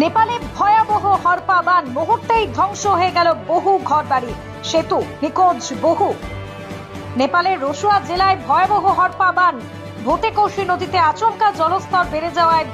নেপালে ভয়াবহ হরপা বান, মুহূর্তেই ধ্বংস হয়ে গেল বহু ঘরবাড়ি, সেতু নিখোঁজ বহু। নেপালের রসুয়া জেলায় ভয়াবহ হরপা বান, ভোতেকৌশী নদীতে আচমকা জলস্তর বেড়ে যাওয়ায়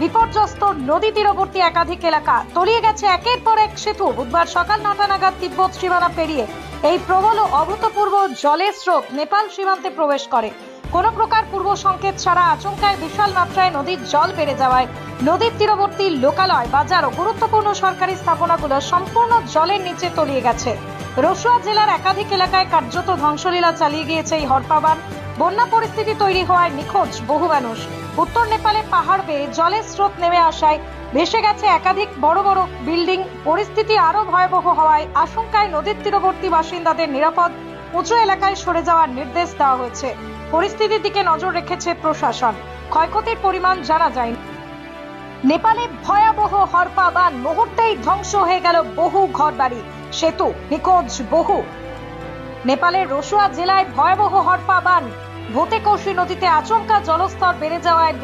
বিপর্যস্ত নদী তীরবর্তী একাধিক এলাকা, তলিয়ে গেছে একের পর এক সেতু। বুধবার সকাল 9টা নাগাদ তিব্বত সীমানা পেরিয়ে এই প্রবল ও অভূতপূর্ব জলের স্রোত নেপাল সীমান্তে প্রবেশ করে। কোনো প্রকার পূর্ব সংকেত ছাড়া আচমকায় বিশাল মাত্রায় নদীর জল বেড়ে যাওয়ায় নদীর তীরবর্তী লোকালয়, বাজার ও গুরুত্বপূর্ণ সরকারি স্থাপনাগুলো সম্পূর্ণ জলের নিচে তলিয়ে গেছে। রসুয়া জেলার একাধিক এলাকায় কার্যত ধ্বংসলীলা চালিয়ে গিয়েছে এই হরপা বান। বন্যা পরিস্থিতি তৈরি হওয়ায় নিখোঁজ বহু মানুষ। উত্তর নেপালে পাহাড় বেয়ে জলের স্রোত নেমে আসায় ভেসে গেছে একাধিক বড় বড় বিল্ডিং। পরিস্থিতি আরো ভয়াবহ হওয়ায় আশঙ্কায় নদীর তীরবর্তী বাসিন্দাদের নিরাপদ উঁচু এলাকায় সরে যাওয়ার নির্দেশ দেওয়া হয়েছে। পরিস্থিতির দিকে নজর রেখেছে প্রশাসন। ক্ষয়ক্ষতির পরিমাণ জানা যায়নি। নেপালে ভয়াবহ হরপা বান, মুহূর্তেই ধ্বংস হয়ে গেল বহু ঘরবাড়ি, সেতু নিখোঁজ বহু। নেপালের রসুয়া জেলায় ভয়াবহ হরপা বান, ভোতেকৌশী নদীতে আচমকা জলস্তর বেড়ে যাওয়ায়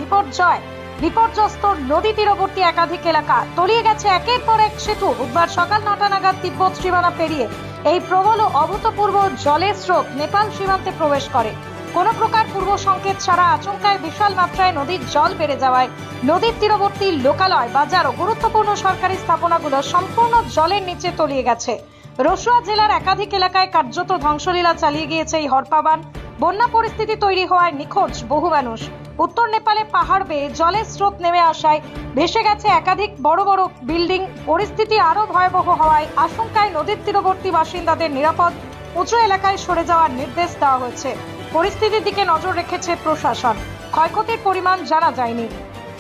বিপর্যস্ত নদী তীরবর্তী একাধিক এলাকা, তলিয়ে গেছে একের পর এক সেতু। বুধবার সকাল 9টা নাগাদ তিব্বত সীমানা পেরিয়ে এই প্রবল ও অভূতপূর্ব জলের স্রোত নেপাল সীমান্তে প্রবেশ করে। কোনো প্রকার পূর্ব সংকেত ছাড়া আচমকায় বিশাল মাত্রায় নদীর জল বেড়ে যাওয়ায় নদীর তীরবর্তী লোকালয়, বাজার ও গুরুত্বপূর্ণ সরকারি স্থাপনাগুলো সম্পূর্ণ জলের নিচে তলিয়ে গেছে। রসুয়া জেলার একাধিক এলাকায় কার্যত ধ্বংসলীলা চালিয়ে গিয়েছে এই হরপা বান। বন্যা পরিস্থিতি তৈরি হওয়ায় নিখোঁজ বহু মানুষ। উত্তর নেপালে পাহাড় বেয়ে জলের স্রোত নেমে আসায় ভেসে গেছে একাধিক বড় বড় বিল্ডিং। পরিস্থিতি আরো ভয়াবহ হওয়ায় আশঙ্কায় নদীর তীরবর্তী বাসিন্দাদের নিরাপদ উঁচু এলাকায় সরে যাওয়ার নির্দেশ দেওয়া হয়েছে। পরিস্থিতির দিকে নজর রেখেছে প্রশাসন। ক্ষয়ক্ষতির পরিমাণ জানা যায়নি।